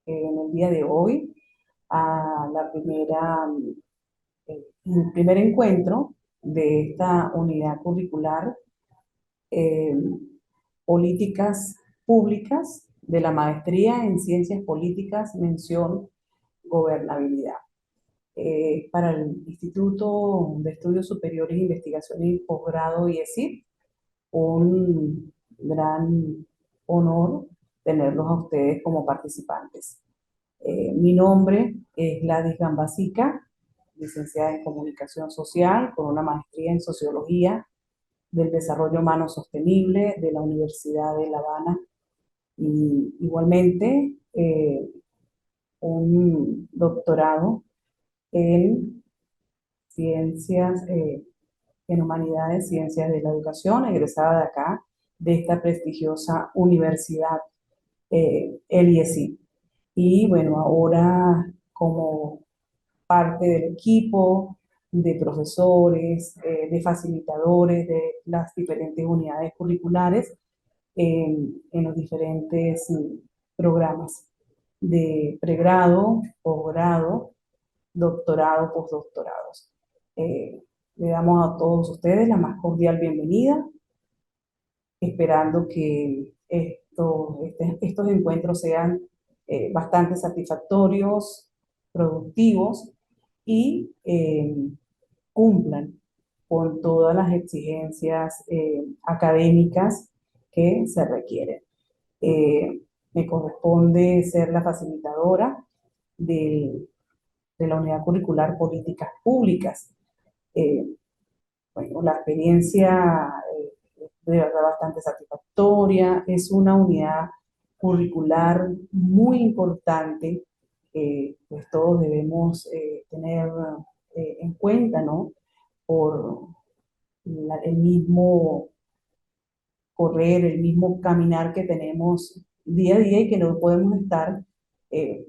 en el día de hoy a el primer encuentro de esta unidad curricular, eh, Políticas Públicas de la Maestría en Ciencias Políticas, mención Gobernabilidad. Para el Instituto de Estudios Superiores, Investigación y Posgrado IESIP, un gran honor tenerlos a ustedes como participantes. Mi nombre es Gladys Gambasica, licenciada en Comunicación Social, con una maestría en Sociología del Desarrollo Humano Sostenible de la Universidad de La Habana. Y igualmente, un doctorado en ciencias, en humanidades, ciencias de la educación, egresada de acá, de esta prestigiosa universidad, el IESI. Y bueno, ahora como parte del equipo de profesores, de facilitadores de las diferentes unidades curriculares en los diferentes programas de pregrado, posgrado, doctorado, postdoctorados. Eh, Le damos a todos ustedes la más cordial bienvenida, esperando que estos encuentros sean bastante satisfactorios, productivos y cumplan con todas las exigencias académicas que se requieren. Eh, Me corresponde ser la facilitadora de, de la unidad curricular Políticas Públicas. Eh, bueno, la experiencia es de verdad bastante satisfactoria, es una unidad curricular muy importante, pues todos debemos tener en cuenta, ¿no? Por el mismo correr, el mismo caminar que tenemos día a día y que no podemos estar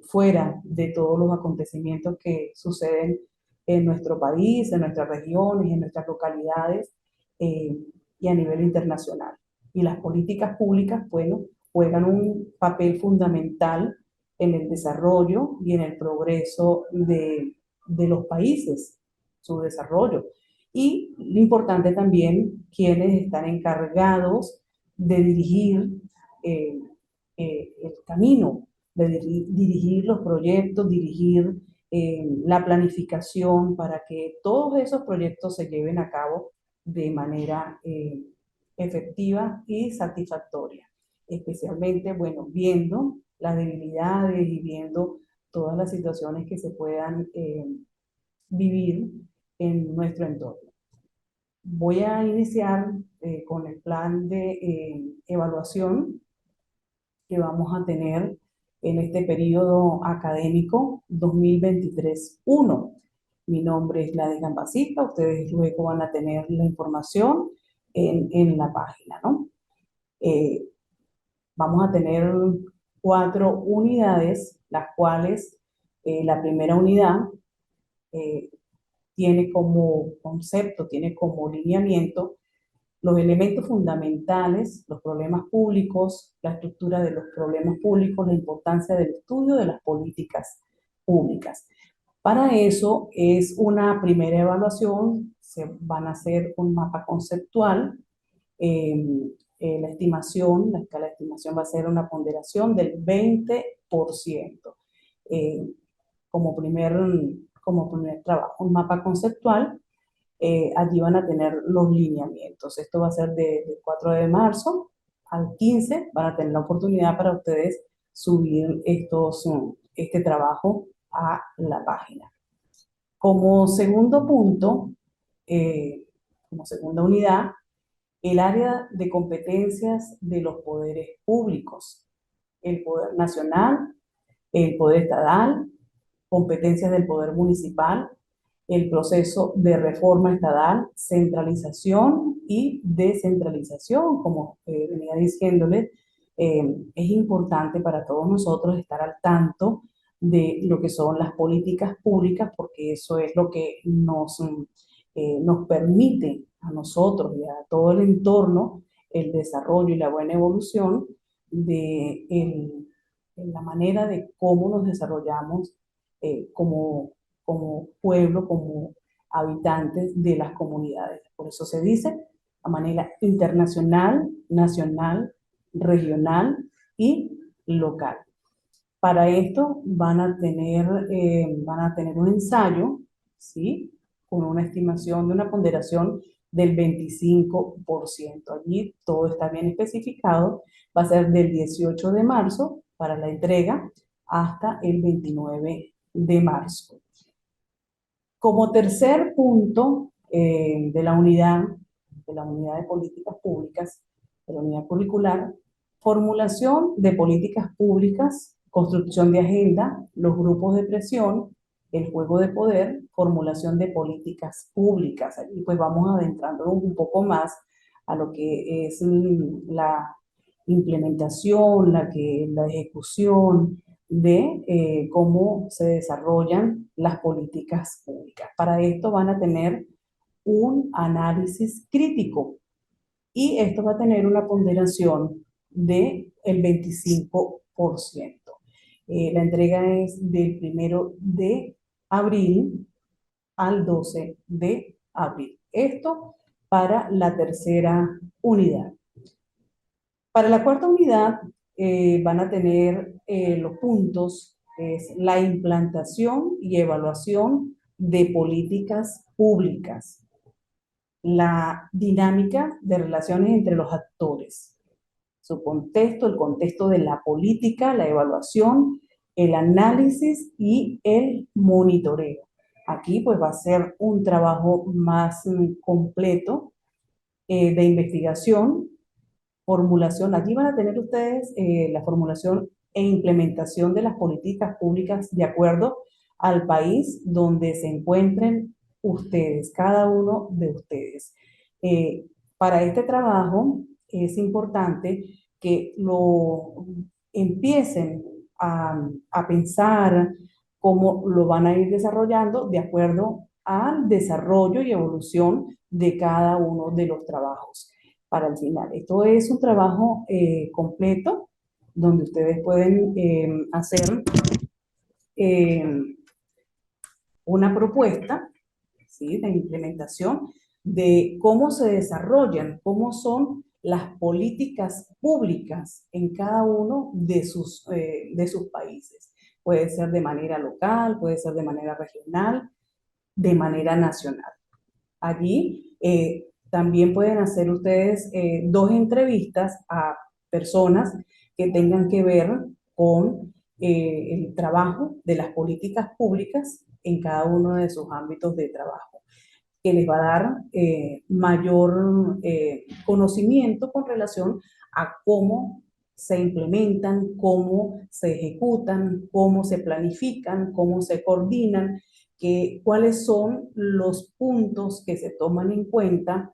fuera de todos los acontecimientos que suceden en nuestro país, en nuestras regiones, en nuestras localidades eh, y a nivel internacional. Y las políticas públicas, bueno, juegan un papel fundamental en el desarrollo y en el progreso de los países, su desarrollo. Y lo importante también, quienes están encargados de dirigir eh, el camino, de dirigir los proyectos, dirigir la planificación para que todos esos proyectos se lleven a cabo de manera efectiva y satisfactoria. Especialmente, bueno, viendo las debilidades y viendo todas las situaciones que se puedan vivir en nuestro entorno. Voy a iniciar con el plan de evaluación que vamos a tener en este periodo académico 2023-1. Mi nombre es Gladys Gambasita, ustedes luego van a tener la información en la página, ¿no? Eh, Vamos a tener 4 unidades, las cuales la primera unidad eh, tiene como concepto, tiene como lineamiento los elementos fundamentales, los problemas públicos, la estructura de los problemas públicos, la importancia del estudio de las políticas públicas. Para eso es una primera evaluación, se van a hacer un mapa conceptual, la estimación, la escala de estimación va a ser una ponderación del 20%. Eh, como, primer, como primer trabajo, un mapa conceptual, allí van a tener los lineamientos. Esto va a ser del 4 de marzo al 15, van a tener la oportunidad para ustedes subir este trabajo a la página. Como segundo punto, eh, como segunda unidad, el área de competencias de los poderes públicos, el poder nacional, el poder estatal, competencias del poder municipal, el proceso de reforma estatal, centralización y descentralización, como venía diciéndole, es importante para todos nosotros estar al tanto de lo que son las políticas públicas, porque eso es lo que nos permite a nosotros y a todo el entorno el desarrollo y la buena evolución de en la manera de cómo nos desarrollamos como, como pueblo, como habitantes de las comunidades. Por eso se dice a manera internacional, nacional, regional y local. Para esto van a tener un ensayo, ¿sí? Con una estimación de una ponderación del 25%. Allí todo está bien especificado. Va a ser del 18 de marzo para la entrega hasta el 29 de marzo. Como tercer punto de la unidad de políticas públicas, de la unidad curricular, formulación de políticas públicas, construcción de agenda, los grupos de presión, el juego de poder, formulación de políticas públicas. Allí pues vamos adentrando un poco más a lo que es la implementación, la ejecución, de cómo se desarrollan las políticas públicas. Para esto van a tener un análisis crítico y esto va a tener una ponderación del 25%. La entrega es del 1 de abril al 12 de abril. Esto para la tercera unidad. Para la cuarta unidad van a tener los puntos, es la implantación y evaluación de políticas públicas, la dinámica de relaciones entre los actores, su contexto, el contexto de la política, la evaluación, el análisis y el monitoreo. Aquí pues va a ser un trabajo más completo de investigación, formulación. Allí van a tener ustedes la formulación e implementación de las políticas públicas de acuerdo al país donde se encuentren ustedes, cada uno de ustedes. Para este trabajo es importante que lo empiecen a pensar cómo lo van a ir desarrollando de acuerdo al desarrollo y evolución de cada uno de los trabajos para el final. Esto es un trabajo completo donde ustedes pueden hacer eh, una propuesta, ¿sí?, de implementación de cómo se desarrollan, cómo son las políticas públicas en cada uno de sus países. Puede ser de manera local, puede ser de manera regional, de manera nacional. Allí también pueden hacer ustedes dos entrevistas a personas que tengan que ver con el trabajo de las políticas públicas en cada uno de sus ámbitos de trabajo, que les va a dar mayor conocimiento con relación a cómo se implementan, cómo se ejecutan, cómo se planifican, cómo se coordinan, cuáles son los puntos que se toman en cuenta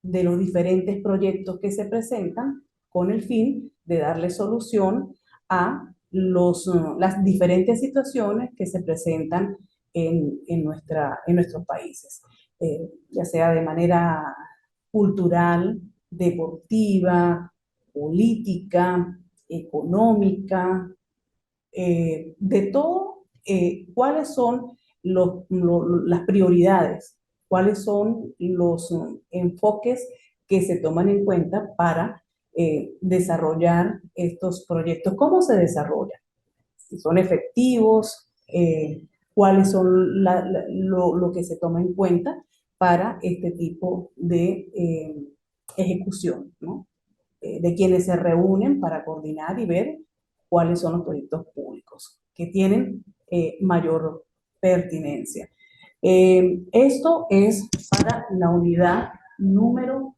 de los diferentes proyectos que se presentan con el fin de darle solución a las diferentes situaciones que se presentan en nuestros países, ya sea de manera cultural, deportiva, política, económica, de todo, cuáles son las prioridades, cuáles son los enfoques que se toman en cuenta para desarrollar estos proyectos, cómo se desarrollan, si son efectivos, cuáles son lo que se toma en cuenta para este tipo de ejecución, ¿no? De quienes se reúnen para coordinar y ver cuáles son los proyectos públicos que tienen mayor pertinencia. Esto es para la unidad número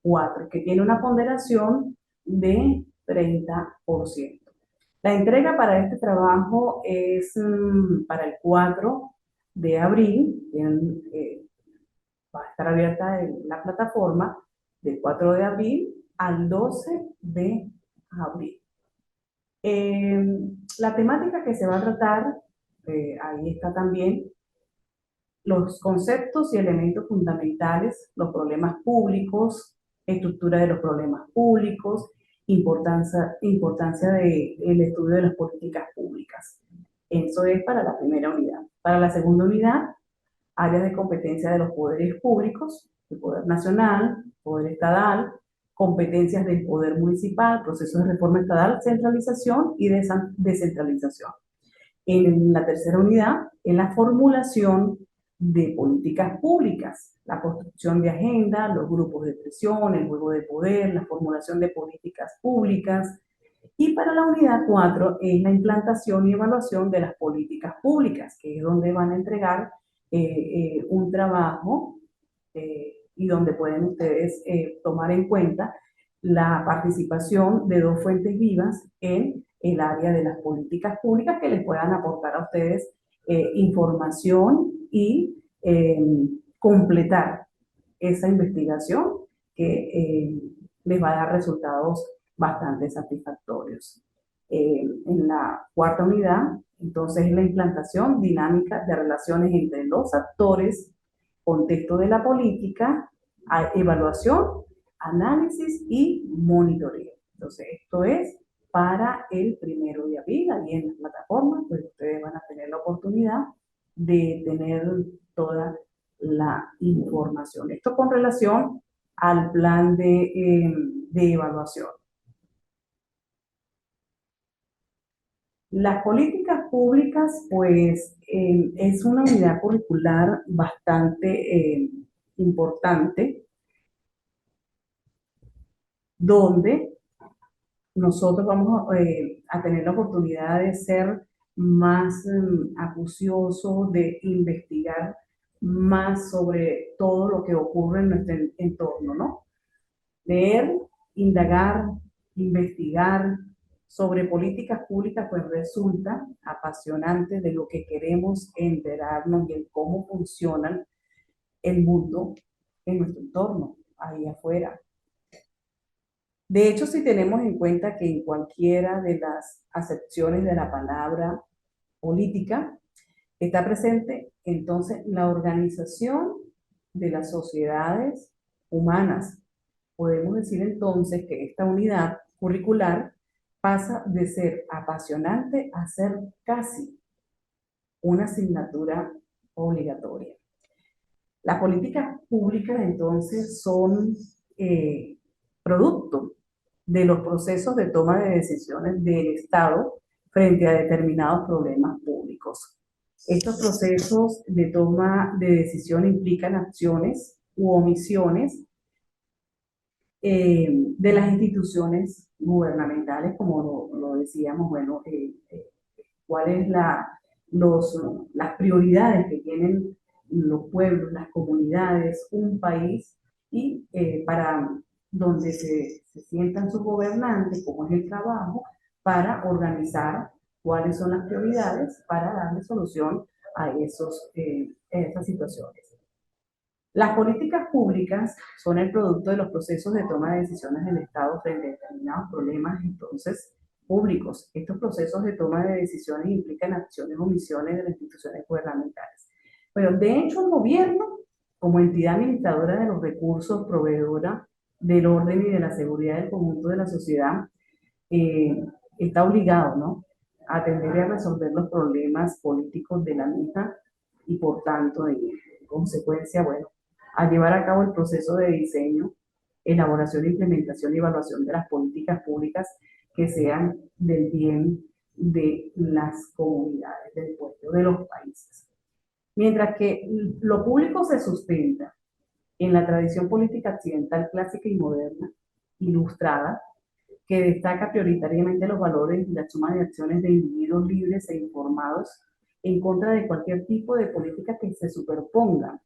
4, que tiene una ponderación de 30%. La entrega para este trabajo es para el 4 de abril. Va a estar abierta en la plataforma del 4 de abril al 12 de abril. La temática que se va a tratar, ahí está también, los conceptos y elementos fundamentales, los problemas públicos, estructura de los problemas públicos, importancia del estudio de las políticas públicas. Eso es para la primera unidad. Para la segunda unidad, áreas de competencia de los poderes públicos, el poder nacional, poder estatal, competencias del poder municipal, procesos de reforma estatal, centralización y descentralización. En la tercera unidad, en la formulación de políticas públicas, la construcción de agenda, los grupos de presión, el juego de poder, la formulación de políticas públicas. Y para la unidad 4 es la implantación y evaluación de las políticas públicas, que es donde van a entregar un trabajo y donde pueden ustedes tomar en cuenta la participación de dos fuentes vivas en el área de las políticas públicas que les puedan aportar a ustedes información y completar esa investigación que les va a dar resultados bastante satisfactorios. En la cuarta unidad, entonces, la implantación dinámica de relaciones entre los actores, contexto de la política, evaluación, análisis y monitoreo. Entonces, esto es para el 1 de abril, ahí en la plataforma, pues ustedes van a tener la oportunidad de tener toda la información. Esto con relación al plan de evaluación. Las políticas públicas, pues, es una unidad curricular bastante importante, donde nosotros vamos a tener la oportunidad de ser más acuciosos, de investigar más sobre todo lo que ocurre en nuestro entorno, ¿no? Leer, indagar, investigar sobre políticas públicas, pues resulta apasionante de lo que queremos enterarnos y en cómo funcionan el mundo en nuestro entorno, ahí afuera. De hecho, si tenemos en cuenta que en cualquiera de las acepciones de la palabra política está presente entonces la organización de las sociedades humanas. Podemos decir entonces que esta unidad curricular pasa de ser apasionante a ser casi una asignatura obligatoria. Las políticas públicas entonces son producto de los procesos de toma de decisiones del Estado frente a determinados problemas públicos. Estos procesos de toma de decisión implican acciones u omisiones de las instituciones gubernamentales, como lo decíamos, bueno, cuáles las prioridades que tienen los pueblos, las comunidades, un país, y para donde se sientan sus gobernantes, como es el trabajo, para organizar cuáles son las prioridades para darle solución a esas situaciones. Las políticas públicas son el producto de los procesos de toma de decisiones del Estado frente a determinados problemas, entonces, públicos. Estos procesos de toma de decisiones implican acciones o omisiones de las instituciones gubernamentales. Pero, de hecho, el gobierno, como entidad administradora de los recursos, proveedora del orden y de la seguridad del conjunto de la sociedad, está obligado, ¿no?, a atender y a resolver los problemas políticos de la misma y, por tanto, en consecuencia, bueno, a llevar a cabo el proceso de diseño, elaboración, implementación y evaluación de las políticas públicas que sean del bien de las comunidades, del pueblo, de los países. Mientras que lo público se sustenta en la tradición política occidental clásica y moderna, ilustrada, que destaca prioritariamente los valores y la suma de acciones de individuos libres e informados en contra de cualquier tipo de política que se superponga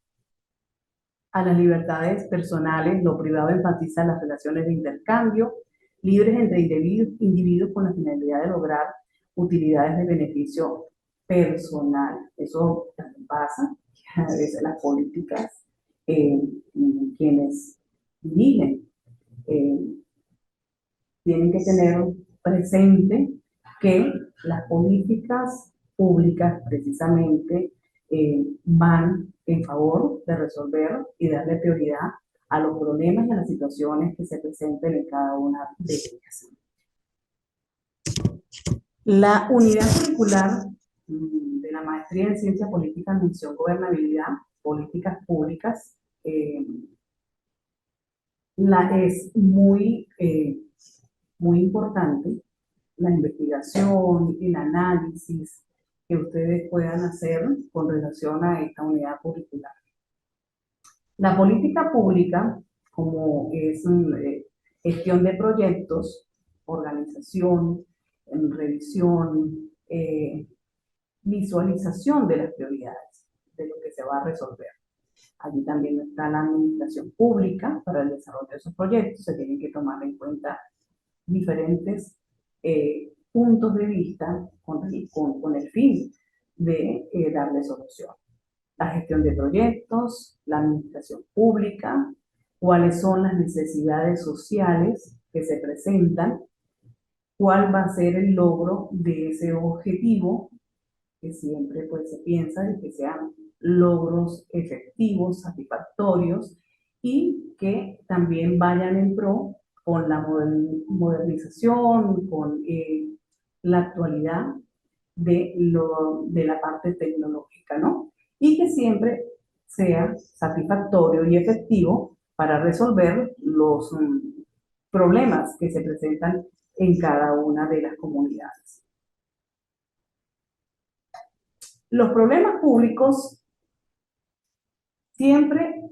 a las libertades personales. Lo privado enfatiza las relaciones de intercambio libres entre individuos con la finalidad de lograr utilidades de beneficio personal. Eso también pasa, que a veces las políticas, quienes dirigen, tienen que tener presente que las políticas públicas precisamente van en favor de resolver y darle prioridad a los problemas y a las situaciones que se presenten en cada una de ellas. La unidad curricular de la maestría en Ciencia Política, Administración, Gobernabilidad, Políticas Públicas, es muy importante la investigación, el análisis que ustedes puedan hacer con relación a esta unidad curricular. La política pública, como es gestión de proyectos, organización, revisión, visualización de las prioridades, de lo que se va a resolver. Allí también está la administración pública para el desarrollo de esos proyectos. Se tienen que tomar en cuenta diferentes puntos de vista con el fin de darle solución. La gestión de proyectos, la administración pública, cuáles son las necesidades sociales que se presentan, cuál va a ser el logro de ese objetivo, que siempre pues se piensa de que sean logros efectivos, satisfactorios, y que también vayan en pro con la modernización, con la actualidad de la parte tecnológica, ¿no? Y que siempre sea satisfactorio y efectivo para resolver los problemas que se presentan en cada una de las comunidades. Los problemas públicos siempre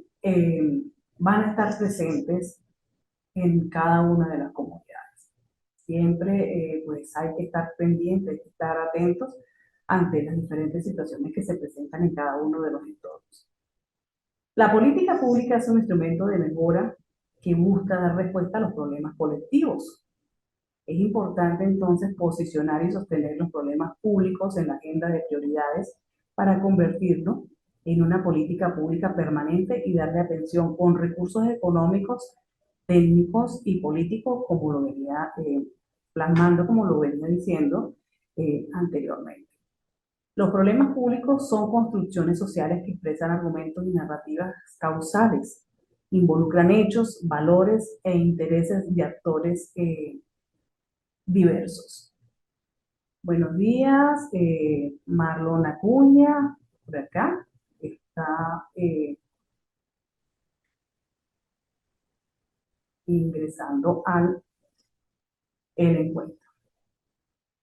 van a estar presentes en cada una de las comunidades. Siempre pues hay que estar pendientes, hay que estar atentos ante las diferentes situaciones que se presentan en cada uno de los entornos. La política pública es un instrumento de mejora que busca dar respuesta a los problemas colectivos. Es importante entonces posicionar y sostener los problemas públicos en la agenda de prioridades para convertirlo en una política pública permanente y darle atención con recursos económicos, técnicos y políticos, como lo venía plasmando, como lo venía diciendo anteriormente. Los problemas públicos son construcciones sociales que expresan argumentos y narrativas causales, involucran hechos, valores e intereses de actores diversos. Buenos días, Marlon Acuña, por acá, está ingresando al encuentro.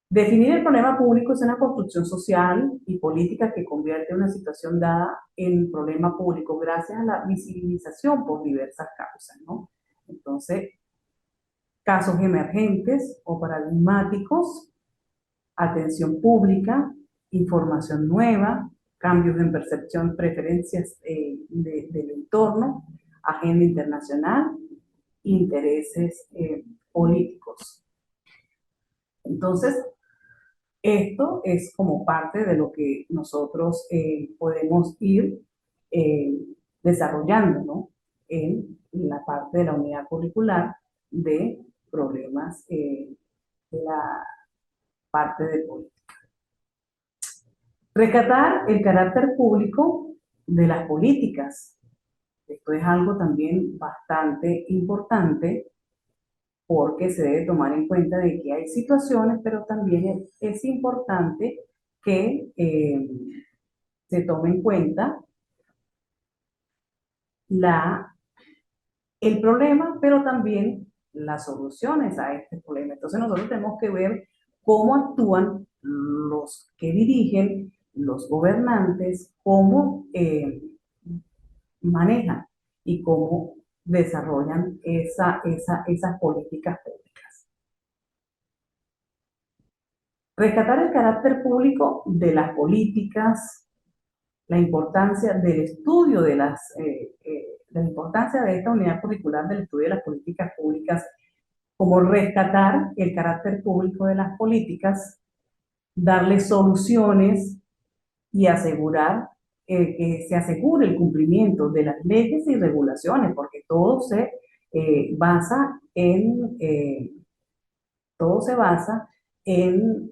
Definir el problema público es una construcción social y política que convierte una situación dada en problema público gracias a la visibilización por diversas causas, ¿no? Entonces, casos emergentes o paradigmáticos, atención pública, información nueva, cambios en percepción, preferencias del entorno, agenda internacional, intereses políticos. Entonces, esto es como parte de lo que nosotros podemos ir desarrollando, ¿no? En la parte de la unidad curricular de problemas de la parte de política. Rescatar el carácter público de las políticas. Esto es algo también bastante importante porque se debe tomar en cuenta de que hay situaciones, pero también es importante que se tome en cuenta el problema, pero también las soluciones a este problema. Entonces nosotros tenemos que ver cómo actúan los que dirigen, los gobernantes, cómo manejan y cómo desarrollan esas políticas públicas. Rescatar el carácter público de las políticas, la importancia del estudio de la importancia de esta unidad curricular del estudio de las políticas públicas, como rescatar el carácter público de las políticas, darle soluciones y asegurar que se asegure el cumplimiento de las leyes y regulaciones, porque todo se basa en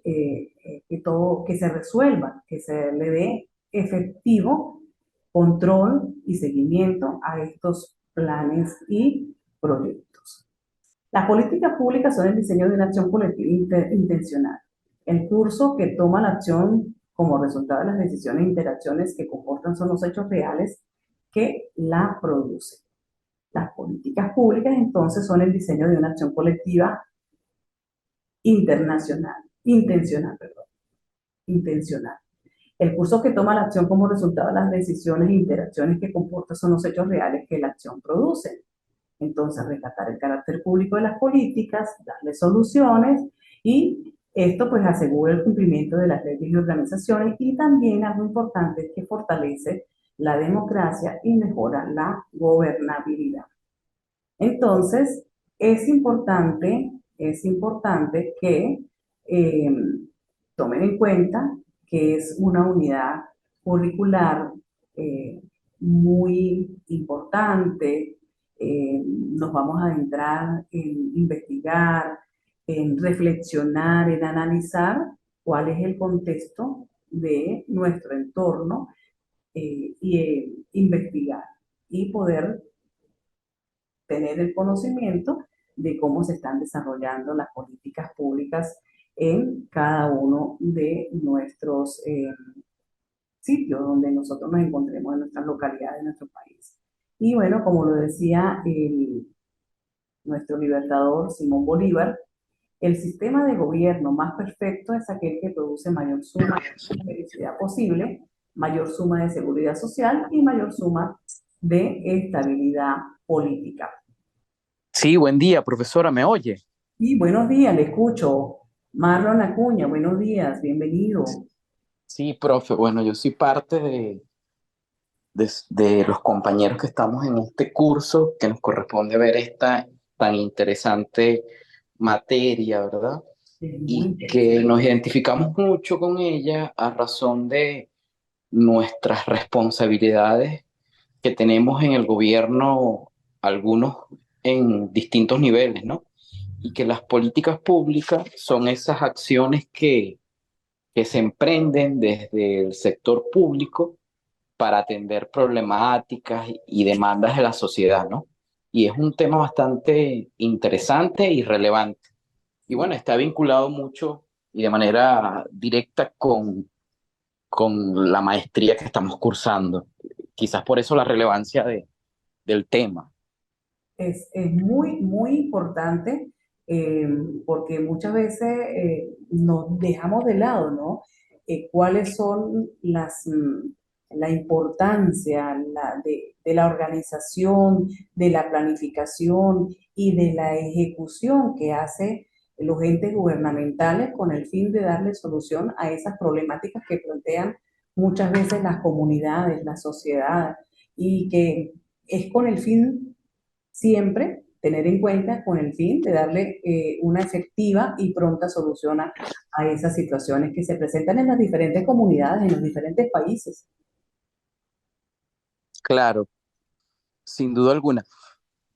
que se resuelva, que se le dé efectivo control y seguimiento a estos planes y proyectos. Las políticas públicas son el diseño de una acción colectiva intencional. El curso que toma la acción como resultado de las decisiones e interacciones que comportan son los hechos reales que la producen. Las políticas públicas entonces son el diseño de una acción colectiva intencional. El curso que toma la acción como resultado de las decisiones e interacciones que comporta son los hechos reales que la acción produce. Entonces, rescatar el carácter público de las políticas, darle soluciones y esto pues asegura el cumplimiento de las leyes y organizaciones y también algo importante es que fortalece la democracia y mejora la gobernabilidad. Entonces, es importante que eh, tomen en cuenta que es una unidad curricular muy importante. Nos vamos a adentrar en investigar, en reflexionar, en analizar cuál es el contexto de nuestro entorno y investigar y poder tener el conocimiento de cómo se están desarrollando las políticas públicas en cada uno de nuestros sitios donde nosotros nos encontremos en nuestras localidades, en nuestro país. Y bueno, como lo decía nuestro libertador Simón Bolívar, el sistema de gobierno más perfecto es aquel que produce mayor suma de felicidad posible, mayor suma de seguridad social y mayor suma de estabilidad política. Sí, buen día, profesora, ¿me oye? Y buenos días, le escucho. Marlon Acuña, buenos días, bienvenido. Sí, profe, bueno, yo soy parte de los compañeros que estamos en este curso que nos corresponde ver esta tan interesante materia, ¿verdad? Es muy Y que interesante. nos identificamos mucho con ella a razón de nuestras responsabilidades que tenemos en el gobierno, algunos en distintos niveles, ¿no? Y que las políticas públicas son esas acciones que se emprenden desde el sector público para atender problemáticas y demandas de la sociedad, ¿no? Y es un tema bastante interesante y relevante. Y bueno, está vinculado mucho y de manera directa con la maestría que estamos cursando. Quizás por eso la relevancia del tema. Es muy, muy importante eh, porque muchas veces nos dejamos de lado, ¿no? ¿Cuáles son la importancia de la organización, de la planificación y de la ejecución que hace los entes gubernamentales con el fin de darle solución a esas problemáticas que plantean muchas veces las comunidades, la sociedad, y que es con el fin siempre tener en cuenta con el fin de darle una efectiva y pronta solución a esas situaciones que se presentan en las diferentes comunidades, en los diferentes países. Claro, sin duda alguna.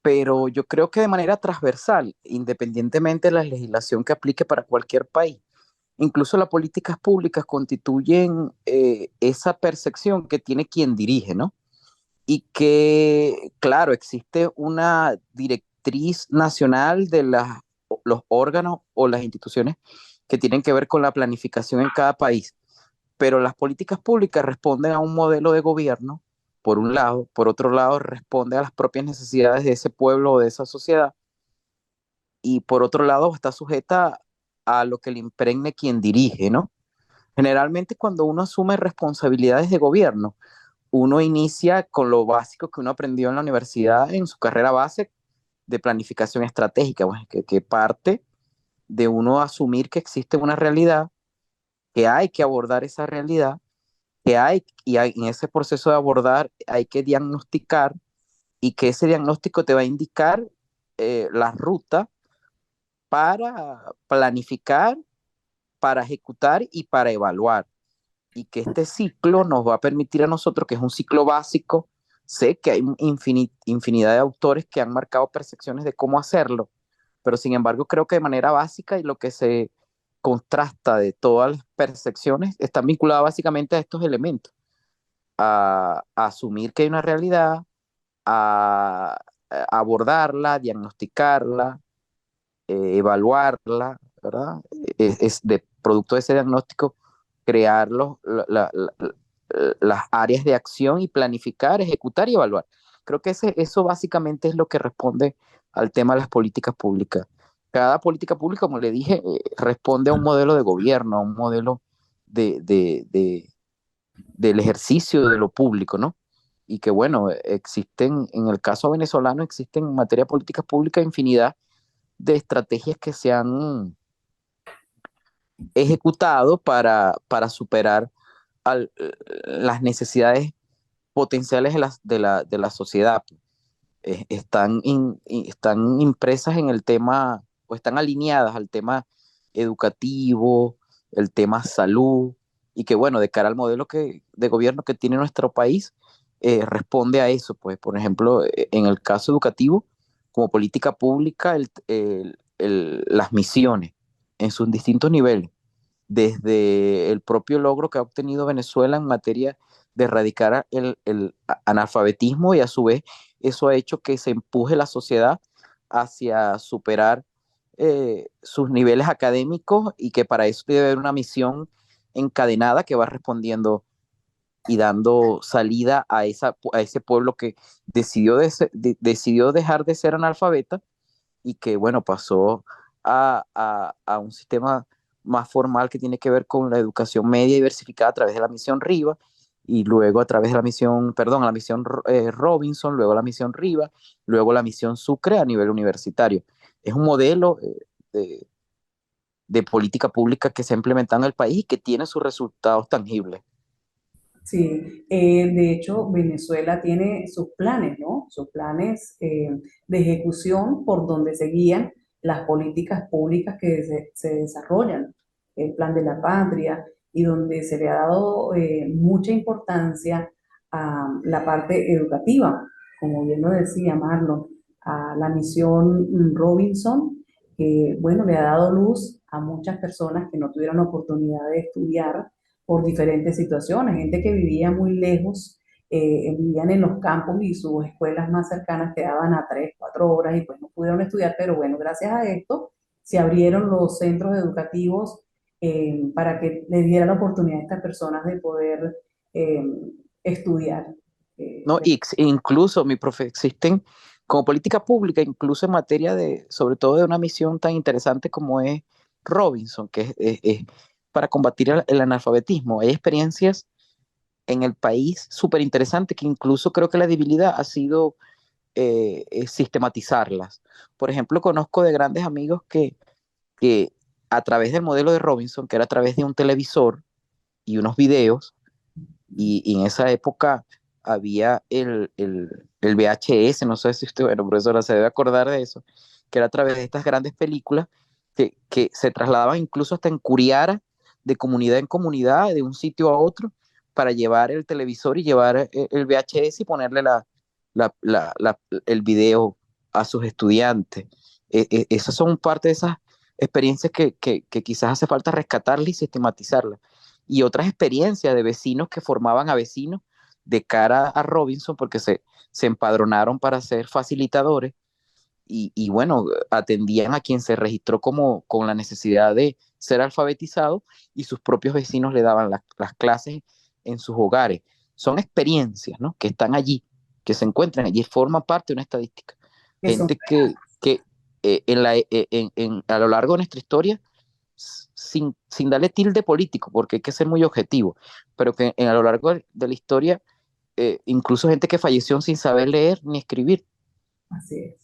Pero yo creo que de manera transversal, independientemente de la legislación que aplique para cualquier país. Incluso las políticas públicas constituyen esa percepción que tiene quien dirige, ¿no? Y que, claro, existe una directriz nacional de los órganos o las instituciones que tienen que ver con la planificación en cada país, pero las políticas públicas responden a un modelo de gobierno, por un lado, por otro lado, responde a las propias necesidades de ese pueblo o de esa sociedad, y por otro lado, está sujeta a lo que le impregne quien dirige, ¿no? Generalmente cuando uno asume responsabilidades de gobierno, uno inicia con lo básico que uno aprendió en la universidad en su carrera base de planificación estratégica, pues, que parte de uno asumir que existe una realidad, que hay que abordar esa realidad, en ese proceso de abordar hay que diagnosticar y que ese diagnóstico te va a indicar la ruta para planificar, para ejecutar y para evaluar. Y que este ciclo nos va a permitir a nosotros, que es un ciclo básico, sé que hay infinidad de autores que han marcado percepciones de cómo hacerlo, pero sin embargo creo que de manera básica y lo que se contrasta de todas las percepciones está vinculado básicamente a estos elementos, a asumir que hay una realidad, a abordarla, diagnosticarla, evaluarla, ¿verdad? Es de producto de ese diagnóstico, crear las áreas de acción y planificar, ejecutar y evaluar. Creo que eso básicamente es lo que responde al tema de las políticas públicas. Cada política pública, como le dije, responde a un modelo de gobierno, a un modelo de, de, de, del ejercicio de lo público, ¿no? Y que bueno, existen, en el caso venezolano, existen en materia de políticas públicas infinidad de estrategias que se han ejecutado para superar al, las necesidades potenciales de la sociedad. Están impresas en el tema, o están alineadas al tema educativo, el tema salud, y que bueno, de cara al modelo de gobierno que tiene nuestro país, responde a eso. Pues, por ejemplo, en el caso educativo, como política pública, las misiones en sus distintos niveles, desde el propio logro que ha obtenido Venezuela en materia de erradicar el analfabetismo, y a su vez eso ha hecho que se empuje la sociedad hacia superar sus niveles académicos, y que para eso debe haber una misión encadenada que va respondiendo y dando salida a ese pueblo que decidió dejar de ser analfabeta, y que, bueno, pasó a un sistema más formal que tiene que ver con la educación media diversificada a través de la misión RIVA, y luego a través de la misión, perdón, a la misión Robinson, luego la misión RIVA, luego la misión Sucre a nivel universitario. Es un modelo de, de política pública que se ha implementado en el país y que tiene sus resultados tangibles. Sí, de hecho, Venezuela tiene sus planes, ¿no? Sus planes de ejecución por donde se guían las políticas públicas que se desarrollan, el plan de la patria, y donde se le ha dado mucha importancia a la parte educativa, como bien lo decía Marlon, a la misión Robinson, que, bueno, le ha dado luz a muchas personas que no tuvieron oportunidad de estudiar por diferentes situaciones, gente que vivía muy lejos, vivían en los campos y sus escuelas más cercanas quedaban a 3, 4 horas y pues no pudieron estudiar, pero bueno, gracias a esto se abrieron los centros educativos para que le diera la oportunidad a estas personas de poder eh, estudiar. ¿No? Y incluso, mi profe, existen como política pública, incluso en materia de, sobre todo de una misión tan interesante como es Robinson, que es para combatir el analfabetismo. Hay experiencias en el país súper interesantes que incluso creo que la debilidad ha sido sistematizarlas. Por ejemplo, conozco de grandes amigos que a través del modelo de Robinson, que era a través de un televisor y unos videos, y en esa época había el VHS, no sé si usted, bueno, profesora, se debe acordar de eso, que era a través de estas grandes películas que se trasladaban incluso hasta en Curiara, de comunidad en comunidad, de un sitio a otro, para llevar el televisor y llevar el VHS y ponerle el video a sus estudiantes. Esas son parte de esas experiencias que quizás hace falta rescatarlas y sistematizarlas, y otras experiencias de vecinos que formaban a vecinos de cara a Robinson porque se empadronaron para ser facilitadores, y bueno, atendían a quien se registró como con la necesidad de ser alfabetizado, y sus propios vecinos le daban las clases en sus hogares. Son experiencias, ¿no?, que están allí, que se encuentran allí, forman parte de una estadística. Que son, Gente que a lo largo de nuestra historia, sin darle tilde político, porque hay que ser muy objetivo, pero que a lo largo de la historia, incluso gente que falleció sin saber leer ni escribir. así es.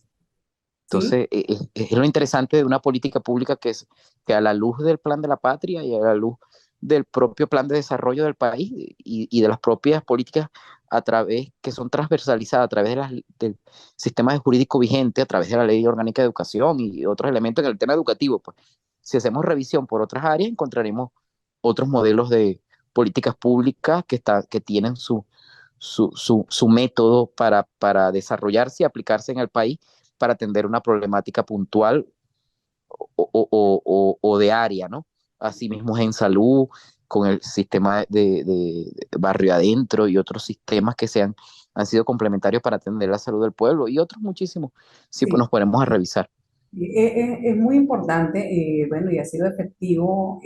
Sí, Entonces, es lo interesante de una política pública que a la luz del plan de la patria y a la luz del propio plan de desarrollo del país, y de las propias políticas a través, que son transversalizadas a través del sistema jurídico vigente, a través de la Ley Orgánica de Educación y otros elementos en el tema educativo, pues si hacemos revisión por otras áreas, encontraremos otros modelos de políticas públicas que tienen su método para desarrollarse y aplicarse en el país para atender una problemática puntual o de área, ¿no? Asimismo en salud, con el sistema de barrio adentro y otros sistemas que han sido complementarios para atender la salud del pueblo y otros muchísimos, si Sí. nos ponemos a revisar. Es muy importante, bueno, y ha sido efectivo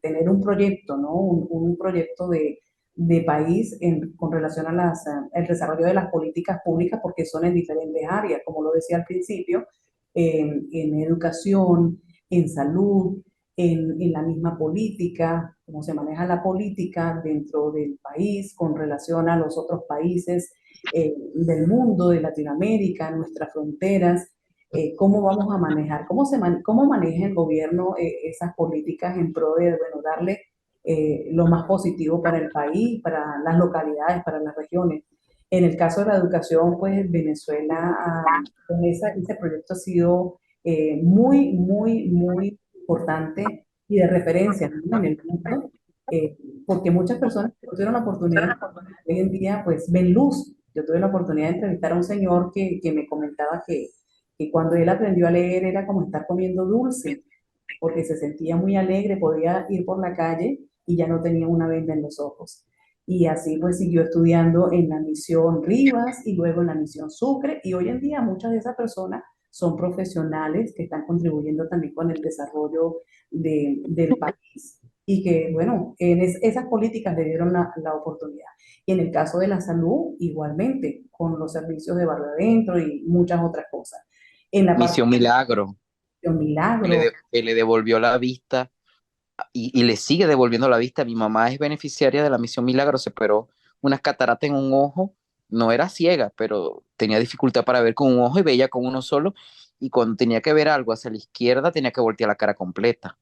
tener un proyecto, ¿no? Un proyecto de país con relación a el desarrollo de las políticas públicas, porque son en diferentes áreas, como lo decía al principio, en educación, en salud, en la misma política, cómo se maneja la política dentro del país con relación a los otros países del mundo, de Latinoamérica, nuestras fronteras, cómo vamos a manejar, cómo maneja el gobierno esas políticas en pro de, bueno, darle lo más positivo para el país, para las localidades, para las regiones. En el caso de la educación, pues Venezuela, con ese proyecto ha sido muy importante y de referencia, ¿no? En el mundo, porque muchas personas que tuvieron la oportunidad, hoy en día, pues ven luz. Yo tuve la oportunidad de entrevistar a un señor que me comentaba que cuando él aprendió a leer era como estar comiendo dulce, porque se sentía muy alegre, podía ir por la calle y ya no tenía una venda en los ojos. Y así pues siguió estudiando en la misión Rivas y luego en la misión Sucre, y hoy en día muchas de esas personas son profesionales que están contribuyendo también con el desarrollo del país y que, bueno, esas políticas le dieron la oportunidad. Y en el caso de la salud, igualmente, con los servicios de barrio adentro y muchas otras cosas. En la parte Misión Milagro, de un que milagro, que le devolvió la vista y le sigue devolviendo la vista. Mi mamá es beneficiaria de la Misión Milagro, se operó unas cataratas en un ojo, no era ciega, pero tenía dificultad para ver con un ojo y veía con uno solo, y cuando tenía que ver algo hacia la izquierda tenía que voltear la cara completa.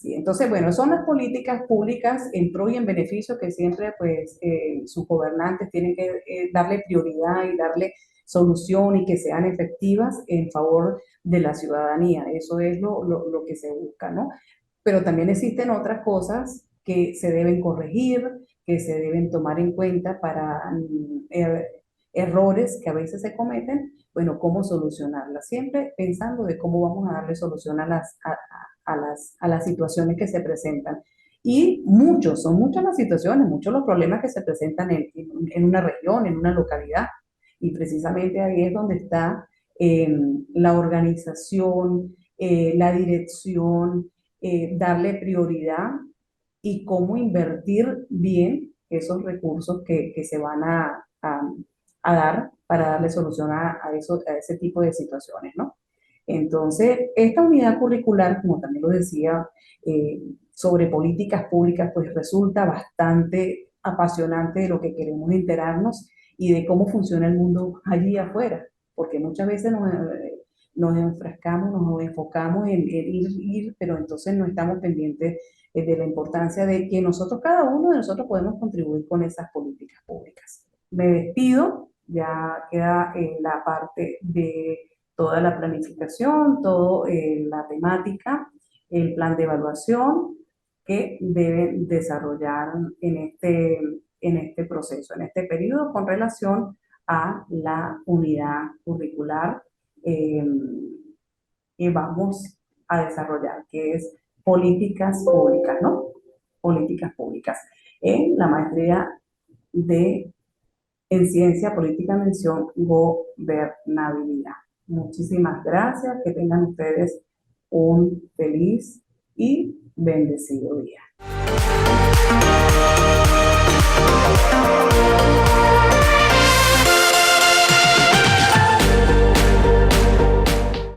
sí, entonces, bueno, son las políticas públicas en pro y en beneficio que siempre, pues, sus gobernantes tienen que darle prioridad y darle solución y que sean efectivas en favor de la ciudadanía. Eso es lo que se busca, ¿no? Pero también existen otras cosas que se deben corregir, que se deben tomar en cuenta para errores que a veces se cometen, bueno, cómo solucionarlas, siempre pensando de cómo vamos a darle solución a las situaciones que se presentan. Y son muchas las situaciones, muchos los problemas que se presentan en una región, en una localidad. Y precisamente ahí es donde está la organización, la dirección, darle prioridad y cómo invertir bien esos recursos que se van a dar para darle solución a ese tipo de situaciones, ¿no? Entonces, esta unidad curricular, como también lo decía, sobre políticas públicas, pues resulta bastante apasionante de lo que queremos enterarnos y de cómo funciona el mundo allí afuera, porque muchas veces nos enfrascamos, nos enfocamos en ir, pero entonces no estamos pendientes de la importancia de que nosotros, cada uno de nosotros podemos contribuir con esas políticas públicas. Me despido, ya queda la parte de toda la planificación, toda la temática, el plan de evaluación que deben desarrollar en este proceso, en este periodo con relación a la unidad curricular eh, que vamos a desarrollar, que es políticas públicas, ¿no? Políticas públicas. En la maestría en ciencia política, mención gobernabilidad. Muchísimas gracias, que tengan ustedes un feliz y bendecido día.